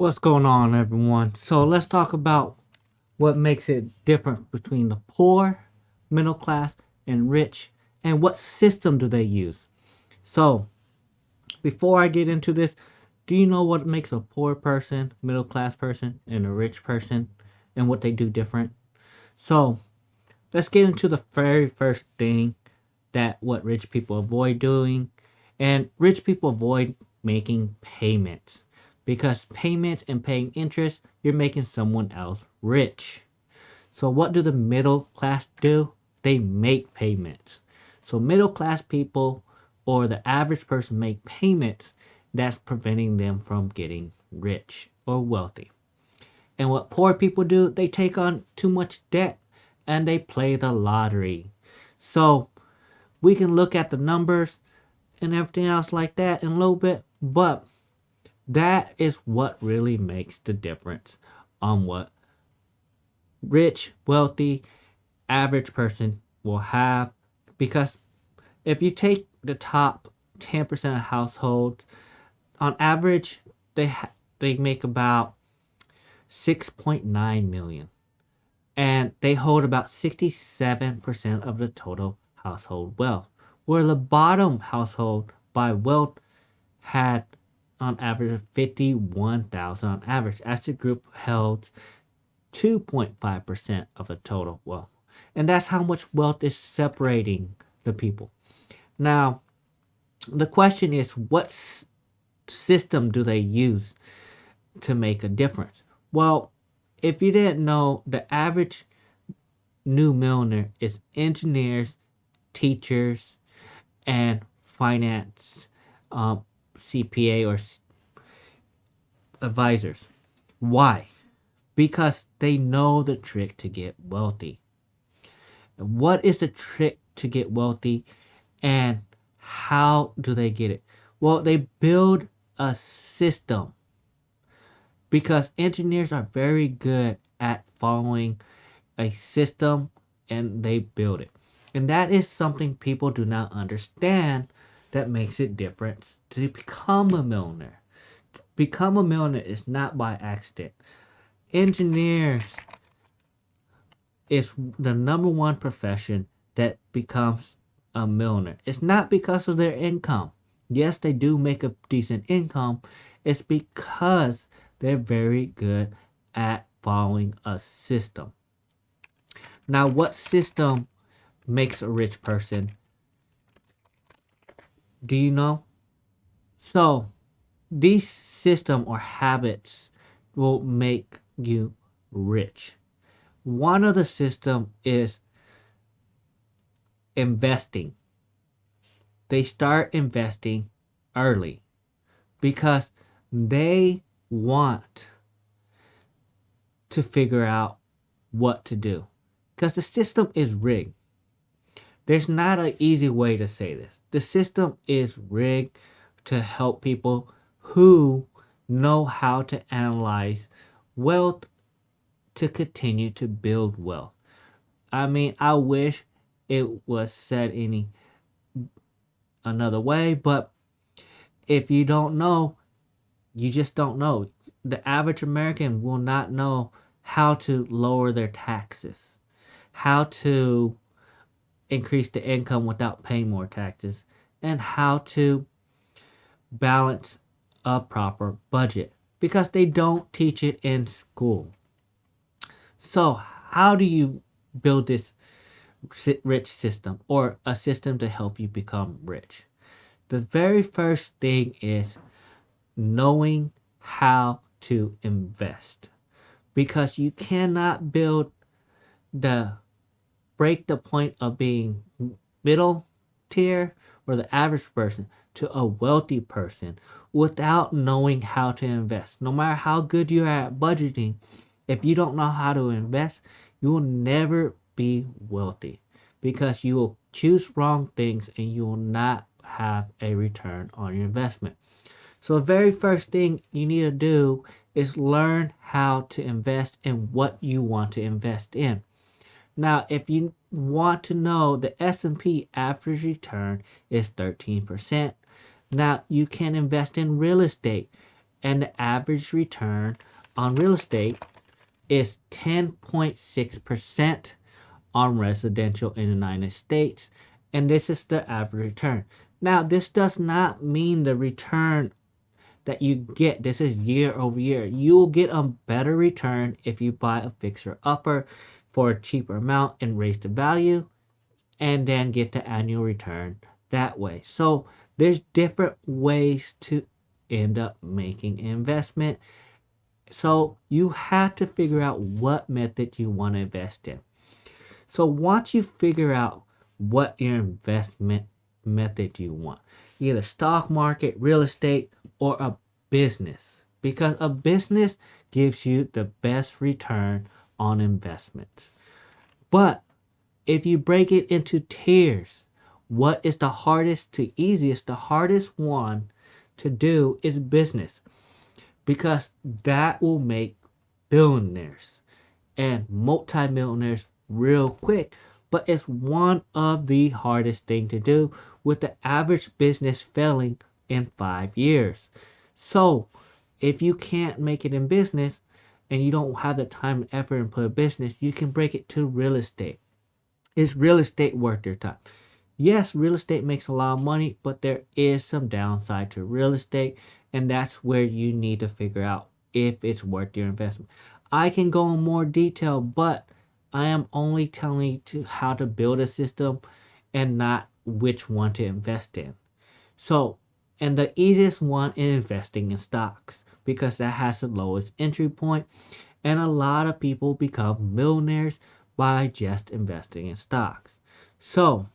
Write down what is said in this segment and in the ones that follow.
What's going on, everyone? So let's talk about what makes it different between the poor, middle class, and rich, and what system do they use. So before I get into this, do you know what makes a poor person, middle class person, and a rich person, and what they do different? So let's get into the very first thing that what rich people avoid doing. And rich people avoid making payments because payments and paying interest, you're making someone else rich. So what do the middle class do? They make payments. So middle class people or the average person make payments that's preventing them from getting rich or wealthy. And what poor people do, they take on too much debt and they play the lottery. So we can look at the numbers and everything else like that in a little bit, but that is what really makes the difference on what rich, wealthy, average person will have. Because if you take the top 10% of households, on average, they make about 6.9 million, and they hold about 67% of the total household wealth. Where the bottom household by wealth had on average 51,000 on average, as the group held 2.5% of the total wealth. And that's how much wealth is separating the people. Now, the question is, what system do they use to make a difference? Well, if you didn't know, the average new millionaire is engineers, teachers, and finance CPA or advisors. Why? Because they know the trick to get wealthy. What is the trick to get wealthy and how do they get it? Well, they build a system because engineers are very good at following a system and they build it. And that is something people do not understand that makes it different to become a millionaire. Become a millionaire is not by accident. Engineers is the number one profession that becomes a millionaire. It's not because of their income. Yes, they do make a decent income. It's because they're very good at following a system. Now, what system makes a rich person? Do you know? So, these system or habits will make you rich. One of the system is investing. They start investing early because they want to figure out what to do. Because the system is rigged. There's not an easy way to say this. The system is rigged to help people who know how to analyze wealth to continue to build wealth. I mean, I wish it was said any another way, but if you don't know, you just don't know. The average American will not know how to lower their taxes, how to increase the income without paying more taxes, and how to balance a proper budget because they don't teach it in school. So, how do you build this rich system or a system to help you become rich? The very first thing is knowing how to invest because you cannot build the break the point of being middle tier or the average person to a wealthy person without knowing how to invest. No matter how good you are at budgeting, if you don't know how to invest, you will never be wealthy because you will choose wrong things and you will not have a return on your investment. So the very first thing you need to do is learn how to invest in what you want to invest in. Now, if you want to know, the S&P average return is 13%. Now, you can invest in real estate. and the average return on real estate is 10.6% on residential in the United States. And this is the average return. Now, this does not mean the return that you get, this is year over year. You'll get a better return if you buy a fixer upper for a cheaper amount and raise the value and then get the annual return that way. So there's different ways to end up making investment. So you have to figure out what method you want to invest in. So once you figure out what your investment method you want, either stock market, real estate, or a business, because a business gives you the best return on investments. But if you break it into tiers, what is the hardest to easiest? The hardest one to do is business, because that will make billionaires and multimillionaires real quick. But it's one of the hardest thing to do, with the average business failing in 5 years. So if you can't make it in business and you don't have the time and effort and put a business, you can break it to real estate. Is real estate worth your time? Yes, real estate makes a lot of money, but there is some downside to real estate, and that's where you need to figure out if it's worth your investment. I can go in more detail, but I am only telling you to how to build a system and not which one to invest in. So, and the easiest one is investing in stocks, because that has the lowest entry point, and a lot of people become millionaires by just investing in stocks. So,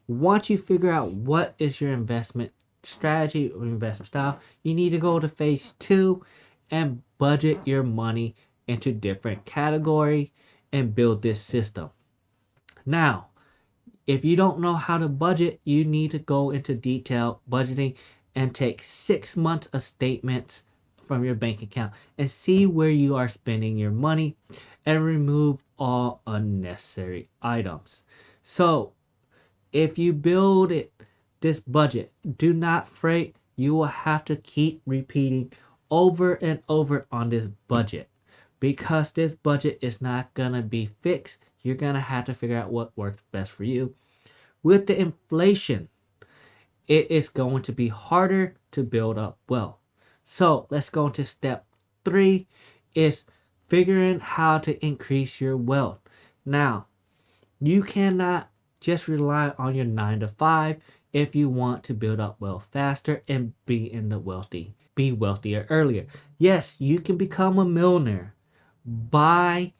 once you figure out what is your investment strategy or investment style, you need to go to phase 2 and budget your money into different categories and build this system. Now, if you don't know how to budget, you need to go into detailed budgeting and take 6 months of statements from your bank account and see where you are spending your money and remove all unnecessary items. So, if you build this budget, do not fret. You will have to keep repeating over and over on this budget, because this budget is not going to be fixed. You're going to have to figure out what works best for you. With the inflation, it is going to be harder to build up wealth. So let's go into step 3 is figuring how to increase your wealth. Now, you cannot just rely on your 9 to 5 if you want to build up wealth faster and be wealthier earlier. Yes, you can become a millionaire by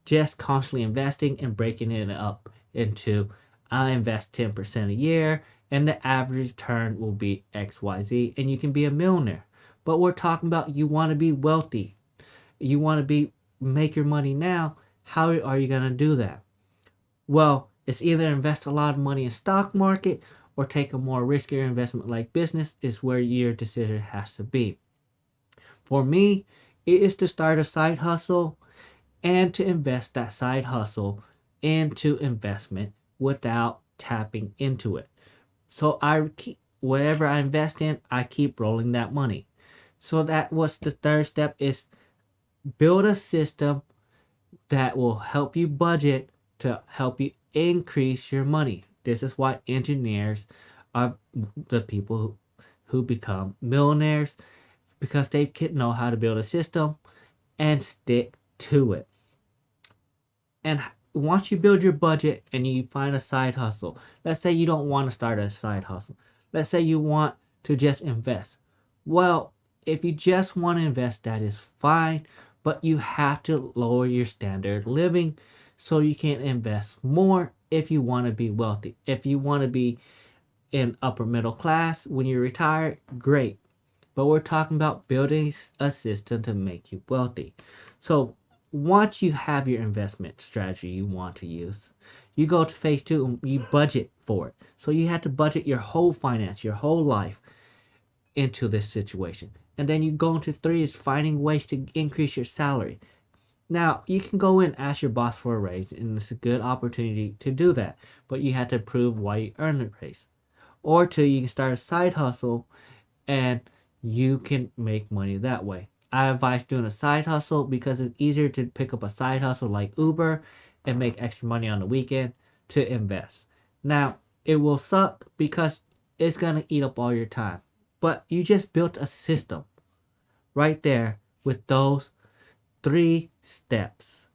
just constantly investing and breaking it up into, I invest 10% a year and the average return will be XYZ, and you can be a millionaire. But we're talking about you want to be wealthy. You want to make your money now. How are you going to do that? Well, it's either invest a lot of money in stock market or take a more riskier investment like business, is where your decision has to be. For me, it is to start a side hustle and to invest that side hustle into investment without tapping into it. So whatever I invest in, I keep rolling that money. So that was the third step, is build a system that will help you budget to help you increase your money. This is why engineers are the people who become millionaires, because they can know how to build a system and stick to it. And once you build your budget and you find a side hustle, let's say you don't want to start a side hustle. Let's say you want to just invest. Well, if you just want to invest, that is fine, but you have to lower your standard of living so you can invest more if you want to be wealthy. If you want to be in upper middle class when you retire, great. But we're talking about building a system to make you wealthy. So once you have your investment strategy you want to use, you go to phase 2 and you budget for it. So you have to budget your whole finance, your whole life into this situation. And then you go into 3 is finding ways to increase your salary. Now, you can go and ask your boss for a raise, and it's a good opportunity to do that. But you have to prove why you earned the raise. Or 2, you can start a side hustle and you can make money that way. I advise doing a side hustle because it's easier to pick up a side hustle like Uber and make extra money on the weekend to invest. Now, it will suck because it's going to eat up all your time, but you just built a system right there with those 3 steps.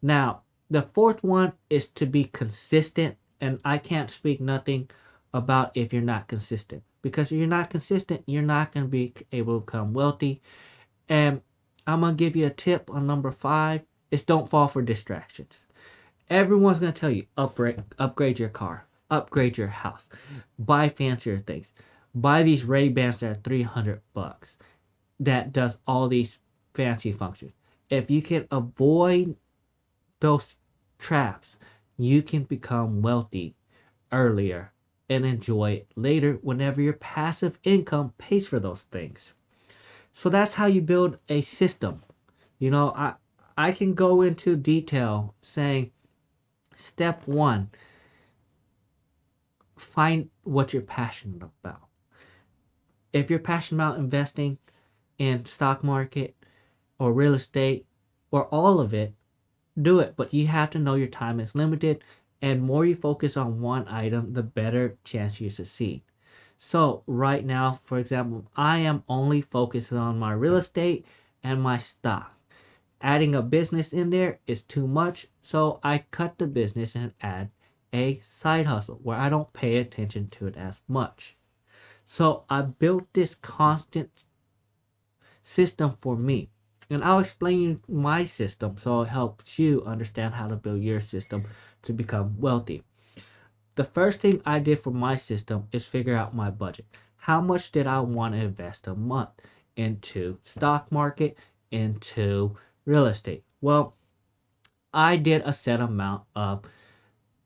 Now, the fourth one is to be consistent, and I can't speak nothing about if you're not consistent. Because if you're not consistent, you're not going to be able to become wealthy. And I'm going to give you a tip on number 5 is don't fall for distractions. Everyone's going to tell you upgrade your car, upgrade your house, buy fancier things, buy these Ray-Bans that are $300 that does all these fancy functions. If you can avoid those traps, you can become wealthy earlier and enjoy it later whenever your passive income pays for those things. So that's how you build a system. I can go into detail saying step 1, find what you're passionate about. If you're passionate about investing in stock market or real estate or all of it, do it, but you have to know your time is limited, and more you focus on one item, the better chance you succeed. So right now, for example, I am only focusing on my real estate and my stock. Adding a business in there is too much, so I cut the business and add a side hustle where I don't pay attention to it as much. So I built this constant system for me. And I'll explain you my system so it helps you understand how to build your system to become wealthy. The first thing I did for my system is figure out my budget. How much did I want to invest a month into stock market, into real estate? Well, I did a set amount of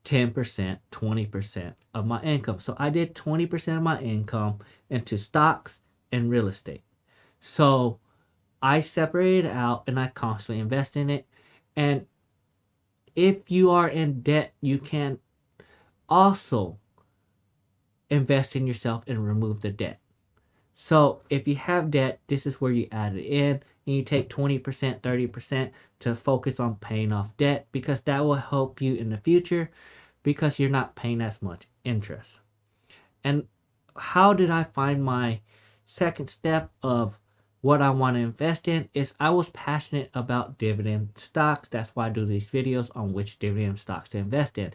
10%, 20% of my income. So I did 20% of my income into stocks and real estate. So I separate it out and I constantly invest in it. And if you are in debt, you can also invest in yourself and remove the debt. So if you have debt, this is where you add it in and you take 20%, 30% to focus on paying off debt because that will help you in the future because you're not paying as much interest. And how did I find my second step of what I want to invest in is I was passionate about dividend stocks. That's why I do these videos on which dividend stocks to invest in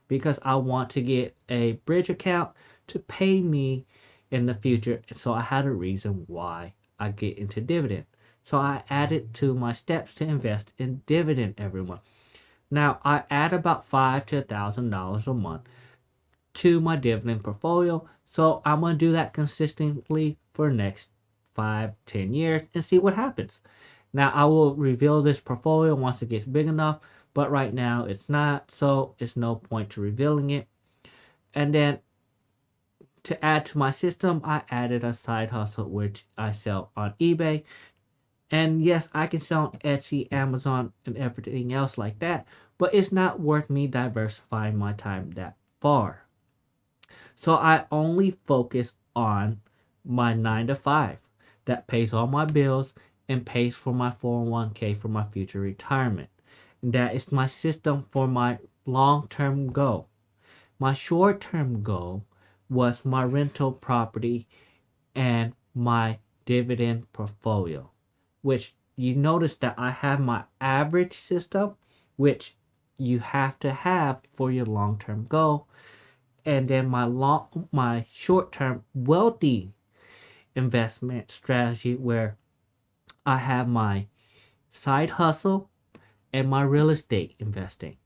because I want to get a bridge account to pay me in the future. And so I had a reason why I get into dividend. So I added to my steps to invest in dividend every month. Now I add about $5 to $1,000 a month to my dividend portfolio. So I'm going to do that consistently for the next 5-10 years and see what happens. Now I will reveal this portfolio once it gets big enough, but right now it's not, so it's no point to revealing it. And then to add to my system, I added a side hustle which I sell on eBay. And yes, I can sell on Etsy, Amazon, and everything else like that, but it's not worth me diversifying my time that far. So I only focus on my 9 to 5 that pays all my bills and pays for my 401k for my future retirement. And that is my system for my long-term goal. My short-term goal was my rental property and my dividend portfolio, which you notice that I have my average system, which you have to have for your long-term goal, and then my short-term wealthy investment strategy where I have my side hustle and my real estate investing.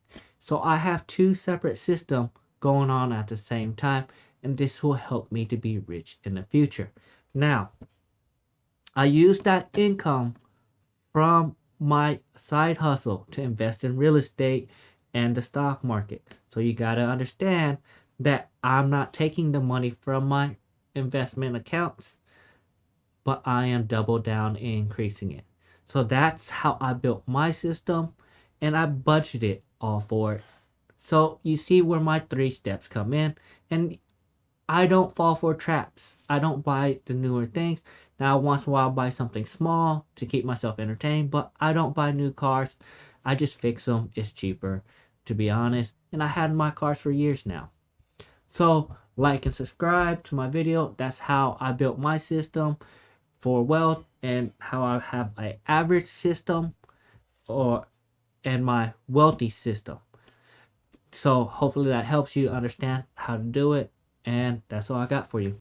So I have 2 separate systems going on at the same time, and this will help me to be rich in the future. Now, I use that income from my side hustle to invest in real estate and the stock market. So you got to understand that I'm not taking the money from my investment accounts, but I am double down and increasing it. So that's how I built my system, and I budgeted all for it. So you see where my 3 steps come in, and I don't fall for traps. I don't buy the newer things. Now, once in a while, I'll buy something small to keep myself entertained, but I don't buy new cars. I just fix them. It's cheaper, to be honest. And I had my cars for years now. So, like and subscribe to my video. That's how I built my system for wealth and how I have an average system or and my wealthy system. So hopefully that helps you understand how to do it. And that's all I got for you.